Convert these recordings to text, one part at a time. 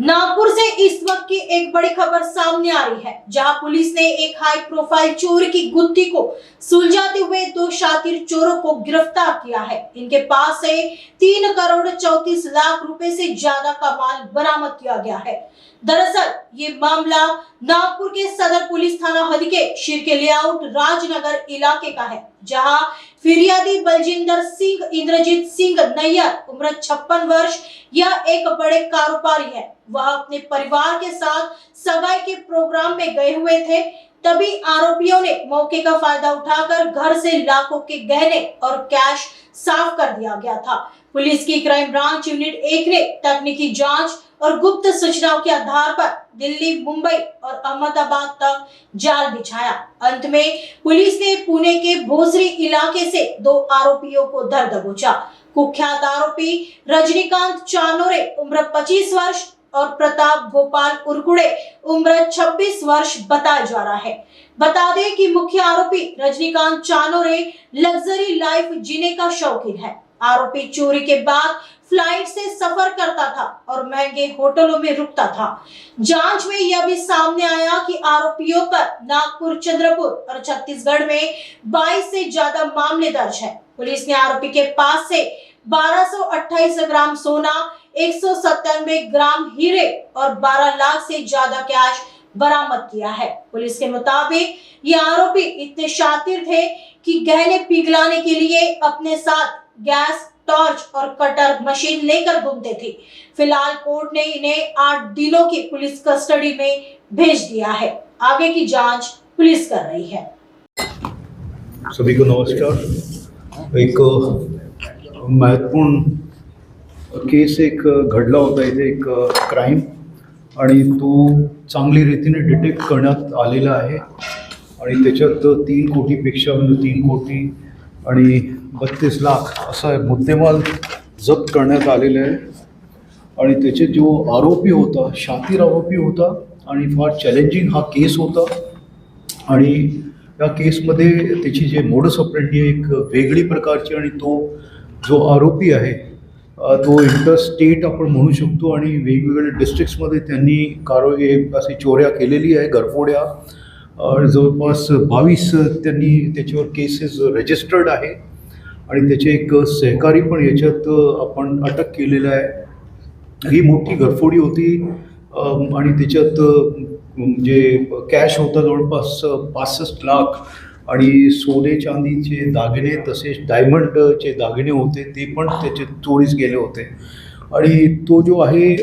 नागपुर से इस वक्त की एक बड़ी खबर सामने आ रही है, जहां पुलिस ने एक हाई प्रोफाइल चोरी की गुत्थी को सुलझाते हुए दो शातिर चोरों को गिरफ्तार किया है। इनके पास से 3 करोड़ 34 लाख रुपए से ज्यादा का माल बरामद किया गया है। दरअसल ये मामला नागपुर के सदर पुलिस थाना हद के शिर्के लेआउट राजनगर इलाके का है, जहां फिरियादी बलजिंदर सिंह इंद्रजीत सिंह नैयर उम्र 56 वर्ष यह एक बड़े कारोबारी है। वह अपने परिवार के साथ सगाई के प्रोग्राम में गए हुए थे, तभी आरोपियों ने मौके का फायदा उठाकर घर से लाखों के गहने और कैश साफ कर दिया गया था। पुलिस की क्राइम ब्रांच यूनिट 1 ने तकनीकी जांच और गुप्त सूचनाओं के आधार पर दिल्ली, मुंबई और अहमदाबाद तक जाल बिछाया। अंत में पुलिस ने पुणे के भोसरी इलाके से 2 आरोपियों को धर दबोचा। कुख्यात आरोपी रजनीकांत चानोरे उम्र 25 वर्ष और प्रताप गोपाल उर्कुड़े उम्र 26 वर्ष बताया जा रहा है। बता दें कि मुख्य आरोपी रजनीकांत चानोरे लग्जरी लाइफ जीने का शौकीन है। आरोपी चोरी के बाद फ्लाइट से सफर करता था और महंगे होटलों में रुकता था। जांच में यह भी सामने आया कि आरोपियों पर नागपुर, चंद्रपुर और छत्तीसगढ़ में 22 से ज्यादा मामले दर्ज है। पुलिस ने आरोपी के पास से 1228 ग्राम सोना, 197 ग्राम हीरे और 12 लाख से ज्यादा कैश बरामद किया है। पुलिस के मुताबिक ये आरोपी इतने शातिर थे कि गहने पिघलाने के लिए अपने साथ गैस, टॉर्च और कटर मशीन लेकर घूमते थे। फिलहाल कोर्ट ने इन्हें 8 दिनों की पुलिस कस्टडी में भेज दिया है। आगे की जांच पुलिस कर रही है। सभी को नमस्कार। एक महत्वपूर्ण केस एक घडला होता इथे, एक क्राईम, आणि तो चांगली रीतीने डिटेक्ट करण्यात आलेला आहे आणि त्याच्यात 3 कोटीपेक्षा 3 कोटी आणि 32 लाख असा मुद्देमाल जप्त करण्यात आलेला आहे। आणि त्याचे जो आरोपी होता, शातिर आरोपी होता आणि फार चॅलेंजिंग हा केस होता। आणि या केसमध्ये त्याची जे मोडस ऑपरेंडी आहे एक वेगळी प्रकारची, आणि तो जो आरोपी आहे तो इंटरस्टेट आपण म्हणू शकतो आणि वेगवेगळ्या डिस्ट्रिक्ट्समध्ये त्यांनी अशी चोऱ्या केलेली आहे, घरफोड्या। जवळपास 22 त्यांनी त्याच्यावर केसेस रजिस्टर्ड आहे आणि त्याचे एक सहकारी पण याच्यात आपण अटक केलेला आहे। ही मोठी घरफोडी होती आणि त्याच्यात जे कॅश होता जवळपास 65 लाख आणि सोने चांदीचे दागिने तसेच डायमंडचे दागिने होते, ते पण त्याचे चोरीस गेले होते। आणि तो जो आहे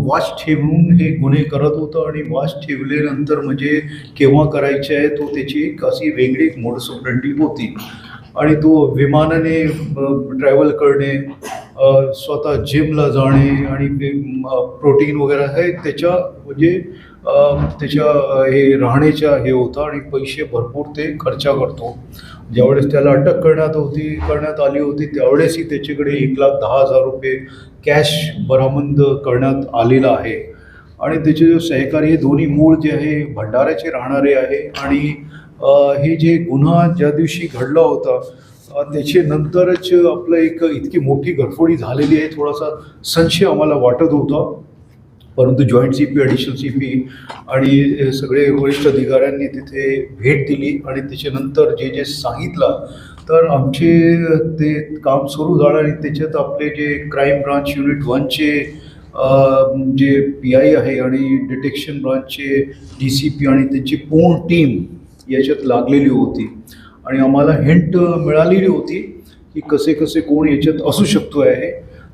वॉच ठेवून हे गुन्हे करत होता आणि वॉच ठेवल्यानंतर म्हणजे केव्हा करायचे आहे तो त्याची एक अशी वेगळी एक मोडस ऑपरेंडी होती। आणि तो विमानाने ट्रॅव्हल करणे, स्वतः जिमला जाणे आणि प्रोटीन वगैरे हे त्याच्या म्हणजे त्याच्या हे राहण्याच्या हे होतं आणि पैसे भरपूर ते खर्च करतो। ज्यावेळेस त्याला अटक करण्यात आली होती त्यावेळेसही त्याच्याकडे 1,10,000 रुपये कॅश बरामद करण्यात आलेला आहे। आणि त्याचे जो सहकारी हे दोन्ही मूळ जे आहे भंडाऱ्याचे राहणारे आहे। आणि हे जे गुन्हा ज्या दिवशी घडला होता त्याचे नंतरच आपलं एक इतकी मोठी घरफोडी झालेली आहे, थोडासा संशय आम्हाला वाटत होता। परंतु जॉईंट CP, ॲडिशनल CP आणि सगळे वरिष्ठ अधिकाऱ्यांनी तिथे भेट दिली आणि त्याच्यानंतर जे सांगितलं तर आमचे ते काम सुरू झालं। आणि त्याच्यात आपले जे क्राईम ब्रांच युनिट 1चे जे PI आहे आणि डिटेक्शन ब्रांचचे DCP आणि त्यांची पूर्ण टीम याच्यात लागलेली होती आणि आम्हाला हिंट मिळालेली होती की कसे कसे कोण याच्यात असू शकतो आहे।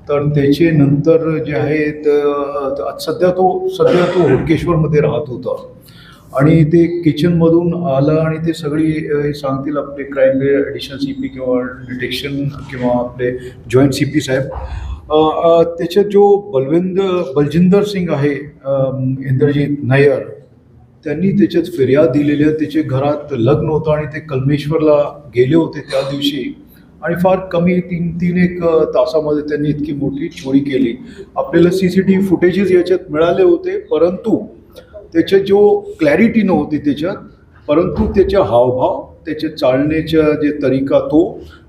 तर त्याचे नंतर जे आहे सध्या तो हुडकेश्वरमध्ये राहत होता आणि ते किचनमधून आलं आणि ते सगळी सांगतील आपले क्राईम ॲडिशनल CP किंवा डिटेक्शन किंवा आपले जॉईंट CP साहेब। त्याच्यात जो बलजिंदर सिंग आहे इंद्रजीत नैयर, त्यांनी त्याच्यात फिर्याद दिलेली आहे। त्याचे घरात लग्न होतं आणि ते कलमेश्वरला गेले होते त्या दिवशी आणि फार कमी 3-1 तासामध्ये त्यांनी इतकी मोठी चोरी केली। आपल्याला CCTV फुटेजेस याच्यात मिळाले होते, परंतु त्याच्यात जो क्लॅरिटी नव्हती त्याच्यात, परंतु त्याच्या हावभाव, त्याच्या चालण्याच्या जे तरीका तो,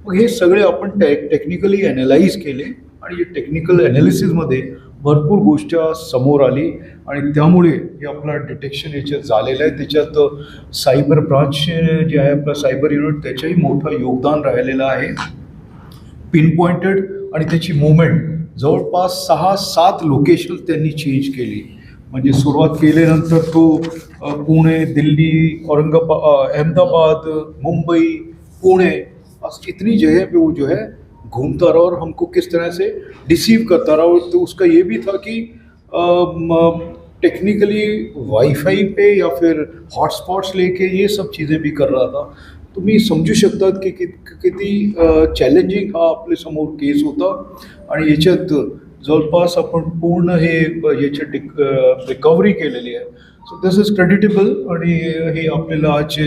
मग हे सगळे आपण टेक्निकली ॲनालाइज केले आणि टेक्निकल ॲनालिसिसमध्ये भरपूर गोष्ट समोर आली आणि त्यामुळे हे आपलं डिटेक्शन याच्यात झालेलं आहे. त्याच्यात सायबर ब्रांच जे आहे आपलं सायबर युनिट त्याचंही मोठं योगदान राहिलेलं आहे. पिनपॉइंटेड आणि त्याची मुवमेंट जवळपास 6-7 लोकेशन त्यांनी चेंज केली. म्हणजे सुरुवात केल्यानंतर तो पुणे, दिल्ली, अहमदाबाद, मुंबई, पुणे, इतनी जगह पे वो जो है घूमता रहा और हमको किस तरह से डिसीव करता रहा. और तो उसका ये भी था कि टेक्निकली वाईफाई पे या फिर हॉटस्पॉट्स लेके ये सब चीज़ें भी कर रहा था. तुम्ही समजू शकतात की किती चॅलेंजिंग हा आपल्या समोर केस होता. आणि याच्यात जवळपास आपण पूर्ण हे याची रिकव्हरी केलेली आहे. सो दिस इज क्रेडिटेबल आणि हे आपल्याला आज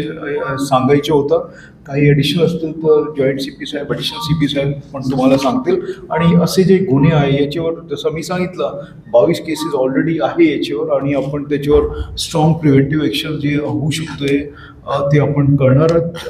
सांगायचं होतं. काही ॲडिशनल असतील तर जॉईंट CP साहेब, ॲडिशनल CP साहेब पण तुम्हाला सांगतील. आणि असे जे गुन्हे आहे याच्यावर जसं मी सांगितलं 22 केसेस ऑलरेडी आहे याच्यावर आणि आपण त्याच्यावर स्ट्रॉंग प्रिव्हेंटिव्ह ॲक्शन जे होऊ शकतोय ते आपण करणारच.